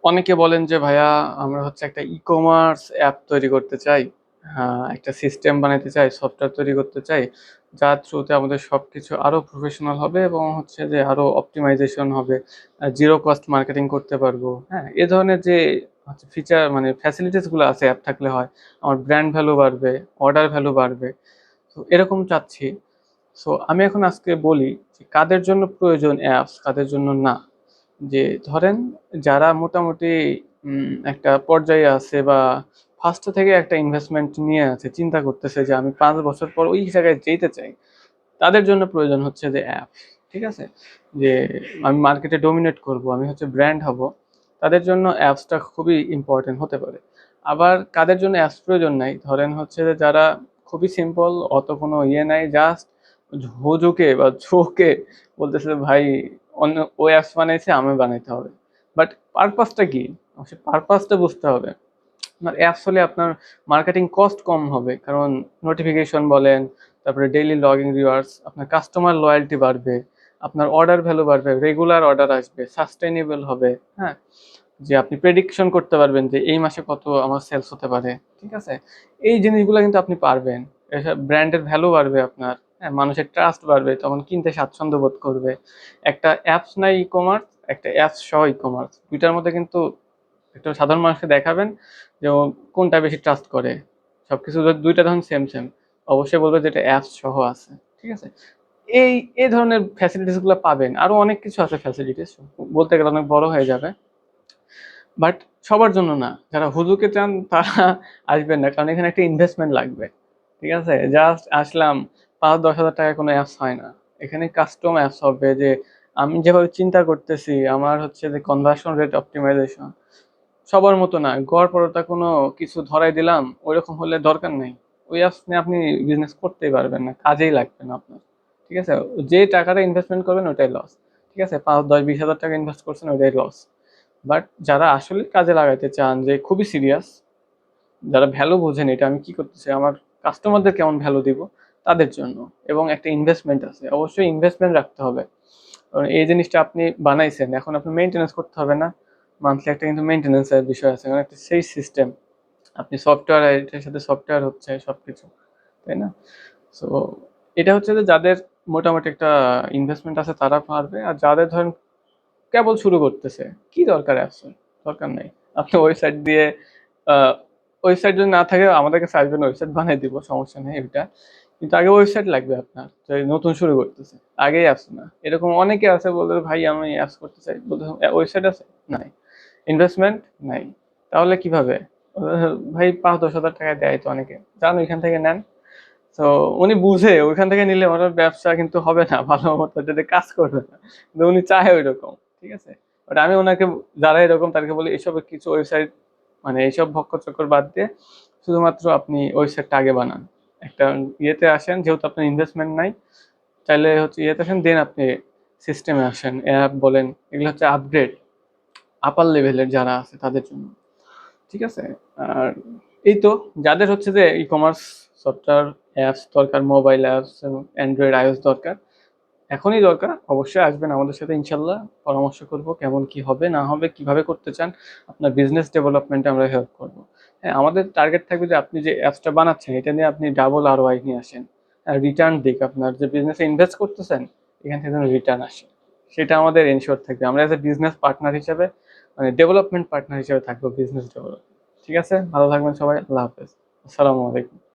অনেকে বলেন যে, "ভাইয়া আমরা হচ্ছে একটা ই-কমার্স অ্যাপ তৈরি করতে চাই। একটা সিস্টেম বানাইতে চাই, সফটওয়্যার তৈরি করতে চাই। যার থ্রুতে আমাদের সবকিছু আরো প্রফেশনাল হবে এবং হচ্ছে যে আরো অপটিমাইজেশন হবে। জিরো কস্ট মার্কেটিং করতে পারবো।" হ্যাঁ? এ ধরনের যে হচ্ছে ফিচার মানে ফ্যাসিলিটিস গুলো আছে অ্যাপ থাকলে হয়। আমার ব্র্যান্ড ভ্যালু বাড়বে, অর্ডার ভ্যালু বাড়বে। তো এরকম চাচ্ছি। সো আমি এখন আজকে বলি যে কাদের জন্য প্রয়োজন অ্যাপস, কাদের জন্য না। যে ধরেন যারা মোটামুটি একটা পর্যায়ে আছে বা ফার্স্ট থেকে একটা ইনভেস্টমেন্ট নিয়ে আছে, চিন্তা করতেছে যে আমি ৫ বছর পর ওই জায়গায় যেতে চাই। তাদের জন্য প্রয়োজন হচ্ছে যে অ্যাপস। ঠিক আছে? যে আমি মার্কেটে ডমিনেট করব, আমি হচ্ছে ব্র্যান্ড হব। তাদের জন্য অ্যাপসটা খুবই ইম্পোর্টেন্ট হতে পারে। আবার কাদের জন্য অ্যাপস প্রয়োজন নাই, ধরেন হচ্ছে যে যারা খুবই সিম্পল, অত কোনো ইয়ে নাই, জাস্ট হুজুকে বা ঝোঁকে বলতেছে ভাই অন্য ও অ্যাপস বানাইছে আমি বানাইতে হবে। বাট পারপাসটা কি? অবশ্যই পারপাসটা বুঝতে হবে। আপনার অ্যাপস হলে আপনার মার্কেটিং কস্ট কম হবে। কারণ নোটিফিকেশন বলেন, তারপরে ডেইলি লগইন রিওয়ার্ডস, আপনার কাস্টমার লয়াল্টি বাড়বে, আপনার অর্ডার ভ্যালু বাড়বে, রেগুলার অর্ডার আসবে, সাস্টেইনেবল হবে, হ্যাঁ? যে আপনি প্রেডিকশন করতে পারবেন যে এই মাসে কত আমার সেলস হতে পারে। ঠিক আছে? এই জিনিসগুলো কিন্তু আপনি পারবেন। এসব ব্র্যান্ডের ভ্যালু বাড়বে আপনার। হ্যাঁ? মানুষের ট্রাস্ট বাড়বে। তখন কিনতে স্বাচ্ছন্দ্য বোধ করবে। একটা অ্যাপস নাই ই-কমার্স, একটা অ্যাপস সহ ই-কমার্স। ২ টার মধ্যে কিন্তু একটা সাধারণ মানুষকে দেখাবেন যে ও কোনটা বেশি ট্রাস্ট করে। সবকিছু যদি ২ টা ধরুন সেম, অবশ্যই বলবে যে এটা অ্যাপস সহ আছে। ঠিক আছে? এই এই ধরনের ফ্যাসিলিটিস গুলা পাবেন। আরো অনেক কিছু আছে ফ্যাসিলিটিস। বলতে গেলে অনেক বড় হয়ে যাবে। বাট সবার জন্য না। যারা হুজুকে চান তারা আসবেন না। কারণ এখানে একটা ইনভেস্টমেন্ট লাগবে। ঠিক আছে? জাস্ট আসলাম, ৫-১০ হাজার টাকায় কোনো অ্যাপস হয় না। এখানে কাস্টম অ্যাপস হবে যে আমি যেভাবে চিন্তা করতেছি আমার হচ্ছে যে কনভার্সন রেট অপটিমাইজেশন সবার মতো না। গড়পড়তা কোনো কিছু ধরাই দিলাম, ঐরকম হলে দরকার নেই। ওই অ্যাপস নিয়ে আপনি বিজনেস করতেই পারবেন না। কাজেই লাগবে না আপনার। ঠিক আছে? যে টাকাটা ইনভেস্টমেন্ট করবেন ওটাই লস। ঠিক আছে? ৫, ১০, ২০ হাজার টাকা ইনভেস্ট করছেন ওইটাই লস। বাট যারা আসলে কাজে লাগাইতে চান যে খুবই সিরিয়াস, যারা ভ্যালু বোঝেন এটা আমি কি করতেছি, আমার কাস্টমারদের কেমন ভ্যালু দিব তাদের জন্য। এবং একটা ইনভেস্টমেন্ট আছে। অবশ্যই ইনভেস্টমেন্ট রাখতে হবে। কারণ এই জিনিসটা আপনি বানাইছেন, এখন আপনি মেইনটেন্যান্স করতে হবে না? মান্থলি একটা কিন্তু মেইনটেন্যান্স এর বিষয় আছে। কারণ একটা সেই সিস্টেম। আপনি সফটওয়্যার এটার সাথে সফটওয়্যার হচ্ছে সবকিছু। তাই না? সো এটা হচ্ছে যে যাদের মোটামুটি একটা ইনভেস্টমেন্ট আছে তারা পারবে। আর যাদের ধরেন কেবল শুরু করতেছে, কি দরকার অ্যাপসের? দরকার নাই। আপনি ওয়েবসাইট দিয়ে আ ওয়েবসাইট যদি না থাকে আমাদের কাছে আসবেন, ওয়েবসাইট বানায় দিব, সমস্যা নেই ওইটা। কিন্তু আগে ওয়েবসাইট লাগবে আপনার। যে নতুন শুরু করতেছে। আগেই অ্যাপস না। এরকম অনেকে আছে বলবে, "ভাই আমি অ্যাপস করতে চাই।" বলতে ওয়েবসাইট আছে? নাই। ইনভেস্টমেন্ট? নাই। তাহলে কিভাবে? ভাই ৫-১০ হাজার টাকায় দেয় তো অনেকে। যান ওইখান থেকে নেন। তো উনি বুঝে ওইখান থেকে নিলে ওনার ব্যবসা কিন্তু হবে না, ভালো মতো এটাতে কাজ করবে না। কিন্তু উনি চায় ঐরকম। ঠিক আছে? বাট আমি উনাকে যারা এরকম তাদেরকে বলি এসব কিছু ওয়েবসাইট মানে এইসব ভক্কর-চক্কর বাদ দিয়ে শুধুমাত্র আপনি ওয়েবসাইটটা আগে বানান। একটা ইয়েতে আসেন, যেহেতু আপনার ইনভেস্টমেন্ট নাই, চাইলে হচ্ছে ইয়েতে আসেন দেন আপনি সিস্টেমে আসেন। অ্যাপ বলেন, এগুলো হচ্ছে আপগ্রেড, আপার লেভেলের যারা আছে তাদের জন্য। ঠিক আছে? আর এই তো যাদের হচ্ছে যে ই-কমার্স সফটওয়্যার অ্যাপস দরকার, মোবাইল অ্যাপস এবং অ্যান্ড্রয়েড iOS দরকার। এখনই দরকার। অবশ্যই আসবেন আমাদের সাথে, ইনশাআল্লাহ পরামর্শ করব। কেমন কি হবে না হবে, কিভাবে করতে চান। আপনার বিজনেস ডেভেলপমেন্ট এ আমরা হেল্প করব। হ্যাঁ, আমাদের টার্গেট থাকবে যে আপনি যে অ্যাপসটা বানাচ্ছেন এটা নিয়ে আপনি ডাবল ROI নিয়ে আসেন। রিটার্ন দিক, আপনার যে বিজনেসে ইনভেস্ট করতেছেন এখান থেকে যেন রিটার্ন আসে। সেটা আমাদের এনশিওর থাকবে। আমরা এজ এ বিজনেস পার্টনার হিসেবে মানে ডেভেলপমেন্ট পার্টনার হিসেবে থাকবো বিজনেস ডেভেলপমেন্ট। ঠিক আছে? ভালো থাকবেন সবাই। আল্লাহ হাফেজ। আসসালামু আলাইকুম।